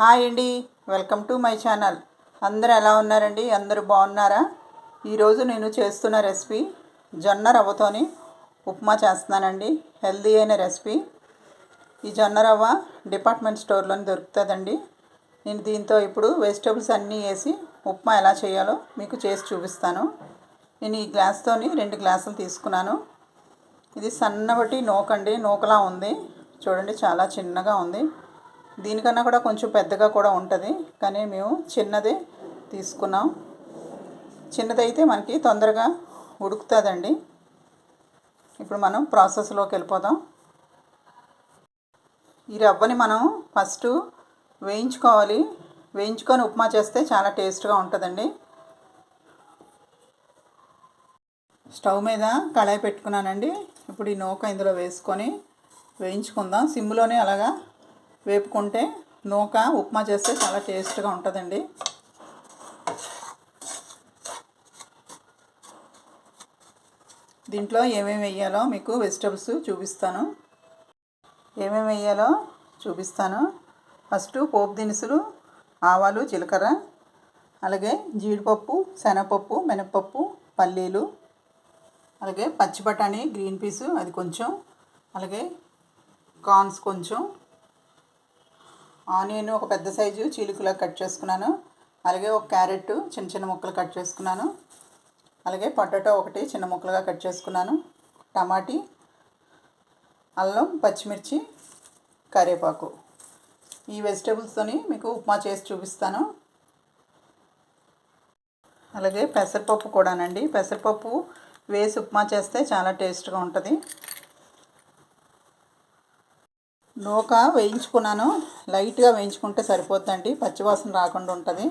Hi అండి, welcome to my channel. అందరూ ఎలా ఉన్నారండి? అందరూ బాగున్నారా? ఈరోజు నేను చేస్తున్న రెసిపీ జొన్న రవ్వతోని ఉప్మా చేస్తున్నానండి. హెల్దీ అయిన రెసిపీ. ఈ జొన్న రవ్వ డిపార్ట్మెంట్ స్టోర్లోని దొరుకుతుందండి. నేను దీంతో ఇప్పుడు వెజిటబుల్స్ అన్నీ వేసి ఉప్మా ఎలా చేయాలో మీకు చేసి చూపిస్తాను. నేను ఈ గ్లాస్తోని 2 గ్లాసులు తీసుకున్నాను. ఇది సన్నబట్టి నూకండి, నూకలా ఉంది. చూడండి, చాలా చిన్నగా ఉంది. దీనికన్నా కూడా కొంచెం పెద్దగా కూడా ఉంటుంది, కానీ మేము చిన్నదే తీసుకున్నాం. చిన్నదైతే మనకి తొందరగా ఉడుకుతుందండి. ఇప్పుడు మనం ప్రాసెస్లోకి వెళ్ళిపోదాం. ఈ రవ్వని మనం ఫస్ట్ వేయించుకోవాలి. వేయించుకొని ఉప్మా చేస్తే చాలా టేస్ట్గా ఉంటుందండి. స్టవ్ మీద కళాయి పెట్టుకున్నానండి. ఇప్పుడు ఈ నూక ఇందులో వేసుకొని వేయించుకుందాం. సిమ్లోనే అలాగా వేపుకుంటే నూక ఉప్మా చేస్తే చాలా టేస్ట్గా ఉంటుందండి. దీంట్లో ఏమేమి వేయాలో మీకు వెజిటబుల్స్ చూపిస్తాను. ఏమేమి వేయాలో చూపిస్తాను. ఫస్ట్ పోపు దినుసులు, ఆవాలు, జీలకర్ర, అలాగే జీడిపప్పు, శనగపప్పు, మినపప్పు, పల్లీలు, అలాగే పచ్చి బఠానీ గ్రీన్ పీసు అది కొంచెం, అలాగే కార్న్స్ కొంచెం, ఆనియన్ ఒక పెద్ద సైజు చీలికలా కట్ చేసుకున్నాను. అలాగే ఒక క్యారెట్ చిన్న చిన్న ముక్కలు కట్ చేసుకున్నాను. అలాగే పొటాటో ఒకటి చిన్న ముక్కలుగా కట్ చేసుకున్నాను. టమాటీ, అల్లం, పచ్చిమిర్చి, కరివేపాకు. ఈ వెజిటేబుల్స్తోని మీకు ఉప్మా చేసి చూపిస్తాను. అలాగే పెసరపప్పు కూడానండి. పెసరపప్పు వేసి ఉప్మా చేస్తే చాలా టేస్ట్గా ఉంటుంది. నూక వేయించుకున్నాను. లైట్గా వేయించుకుంటే సరిపోద్దండి, పచ్చివాసన రాకుండా ఉంటుంది.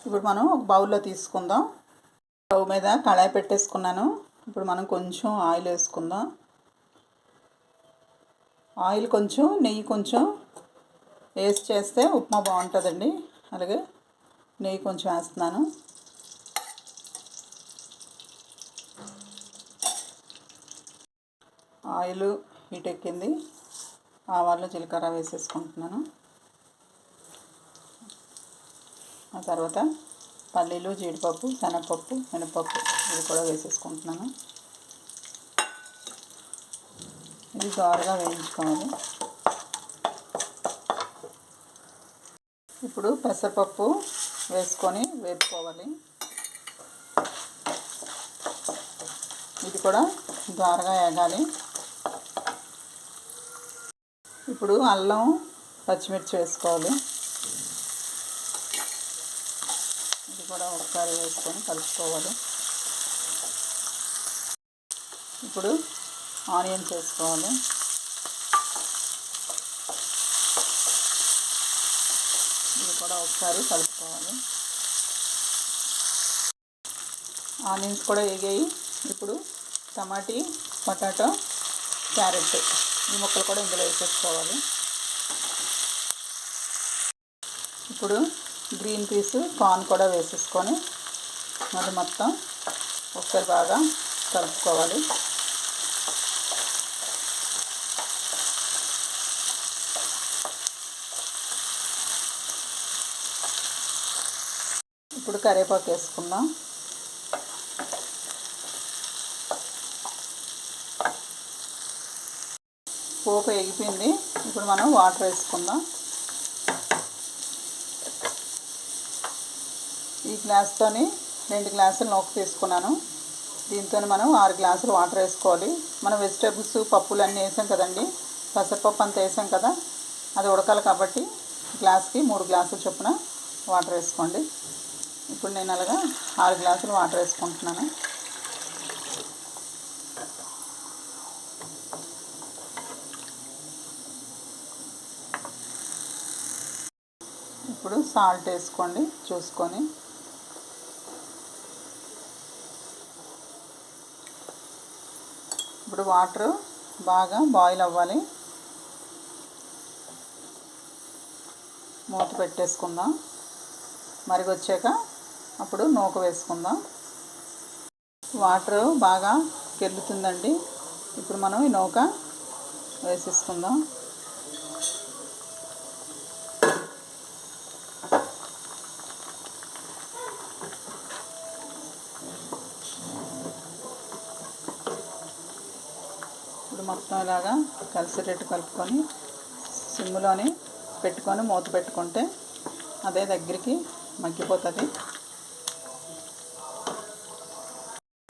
ఇప్పుడు మనం ఒక బౌల్లో తీసుకుందాం. స్టవ్ మీద కళాయి పెట్టేసుకున్నాను. ఇప్పుడు మనం కొంచెం ఆయిల్ వేసుకుందాం. ఆయిల్ కొంచెం, నెయ్యి కొంచెం వేసి చేస్తే ఉప్మా బాగుంటుందండి. అలాగే నెయ్యి కొంచెం వేస్తున్నాను. ఆయిల్ హీట్ ఎక్కింది. ఆవాలు, జీలకర్ర వేసేసుకుంటున్నాను. ఆ తర్వాత పల్లీలు, జీడిపప్పు, శనగపప్పు, మినపప్పు ఇవి కూడా వేసేసుకుంటున్నాను. ఇది దోరగా వేయించుకోవాలి. ఇప్పుడు పెసరపప్పు వేసుకొని వేపుకోవాలి. ఇది కూడా దోరగా వేగాలి. ఇప్పుడు అల్లం, పచ్చిమిర్చి వేసుకోవాలి. ఇది కూడా ఒకసారి వేసుకొని కలుపుకోవాలి. ఇప్పుడు ఆనియన్స్ వేసుకోవాలి. ఇది కూడా ఒకసారి కలుపుకోవాలి. ఆనియన్స్ కూడా వేగాయి. ఇప్పుడు టమాటీ, పొటాటో, క్యారెట్ ఈ ముక్కలు కూడా ఇందులో వేసేసుకోవాలి. ఇప్పుడు గ్రీన్ పీస్, కార్న్ కూడా వేసేసుకొని అది మొత్తం ఒకసారి బాగా కలుపుకోవాలి. ఇప్పుడు కరివేపాకు వేసుకుందాం. పోపు ఎగిపోయింది. ఇప్పుడు మనం వాటర్ వేసుకుందాం. ఈ గ్లాస్తోని 2 గ్లాసులు నూక తీసుకున్నాను. దీంతో మనం 6 గ్లాసులు వాటర్ వేసుకోవాలి. మనం వెజిటేబుల్స్, పప్పులు అన్నీ వేసాం కదండి. పెసరపప్పు అంతా వేసాం కదా, అది ఉడకాలి కాబట్టి గ్లాస్కి 3 గ్లాసులు చొప్పున వాటర్ వేసుకోండి. ఇప్పుడు నేను అలాగా 6 గ్లాసులు వాటర్ వేసుకుంటున్నాను. ఇప్పుడు సాల్ట్ వేసుకోండి చూసుకొని. ఇప్పుడు వాటర్ బాగా బాయిల్ అవ్వాలి. మూత పెట్టేసుకుందాం. మరిగొచ్చాక అప్పుడు నూక వేసుకుందాం. వాటర్ బాగా కెలుతుందండి. ఇప్పుడు మనం ఈ నూక వేసేసుకుందాం. మొత్తం ఇలాగా కలిసేటట్టు కలుపుకొని సిమ్లోని పెట్టుకొని మూత పెట్టుకుంటే అదే దగ్గరికి మగ్గిపోతుంది.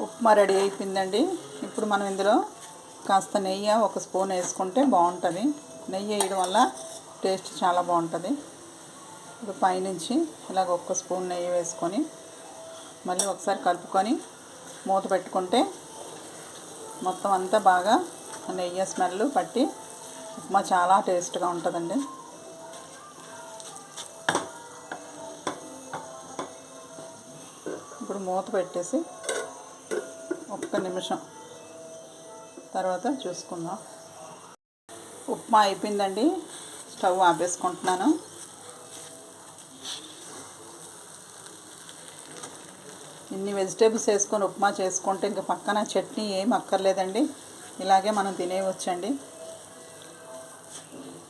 ఉప్మా రెడీ అయిపోయిందండి. ఇప్పుడు మనం ఇందులో కాస్త నెయ్యి 1 స్పూన్ వేసుకుంటే బాగుంటుంది. నెయ్యి వేయడం వల్ల టేస్ట్ చాలా బాగుంటుంది. ఇప్పుడు పైనుంచి ఇలాగ 1 స్పూన్ నెయ్యి వేసుకొని మళ్ళీ ఒకసారి కలుపుకొని మూత పెట్టుకుంటే మొత్తం అంతా బాగా నెయ్యి స్మెల్ పట్టి ఉప్మా చాలా టేస్ట్గా ఉంటుందండి. ఇప్పుడు మూత పెట్టేసి 1 నిమిషం తర్వాత చూసుకుందాం. ఉప్మా అయిపోయిందండి. స్టవ్ ఆపేసుకుంటున్నాను. ఇన్ని వెజిటేబుల్స్ వేసుకొని ఉప్మా చేసుకుంటే ఇంకా పక్కన చట్నీ ఏం అక్కర్లేదండి. ఇలాగే మనం తినేయవచ్చండి.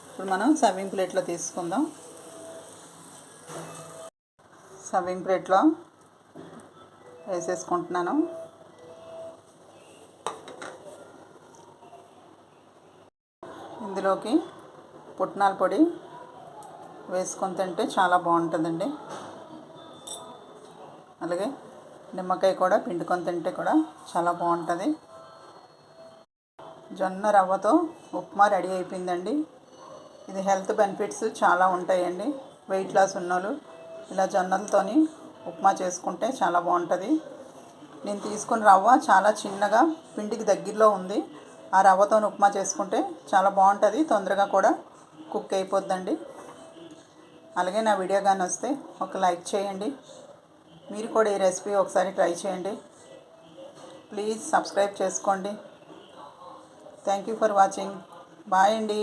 ఇప్పుడు మనం సర్వింగ్ ప్లేట్లో తీసుకుందాం. సర్వింగ్ ప్లేట్లో వేసేసుకుంటున్నాను. ఇందులోకి పుట్నాల పొడి వేసుకొని తింటే చాలా బాగుంటుందండి. అలాగే నిమ్మకాయ కూడా పిండుకొని తింటే కూడా చాలా బాగుంటుంది. జొన్న రవ్వతో ఉప్మా రెడీ అయిపోయిందండి. ఇది హెల్త్ బెనిఫిట్స్ చాలా ఉంటాయండి. వెయిట్ లాస్ ఉన్నోళ్ళు ఇలా జొన్నలతోని ఉప్మా చేసుకుంటే చాలా బాగుంటుంది. నేను తీసుకున్న రవ్వ చాలా చిన్నగా పిండికి దగ్గరలో ఉంది. ఆ రవ్వతో ఉప్మా చేసుకుంటే చాలా బాగుంటుంది. తొందరగా కూడా కుక్ అయిపోద్దండి. అలాగే నా వీడియో కానీ వస్తే ఒక లైక్ చేయండి. మీరు కూడా ఈ రెసిపీ ఒకసారి ట్రై చేయండి. ప్లీజ్ సబ్స్క్రైబ్ చేసుకోండి. Thank you for watching. Bye అండి.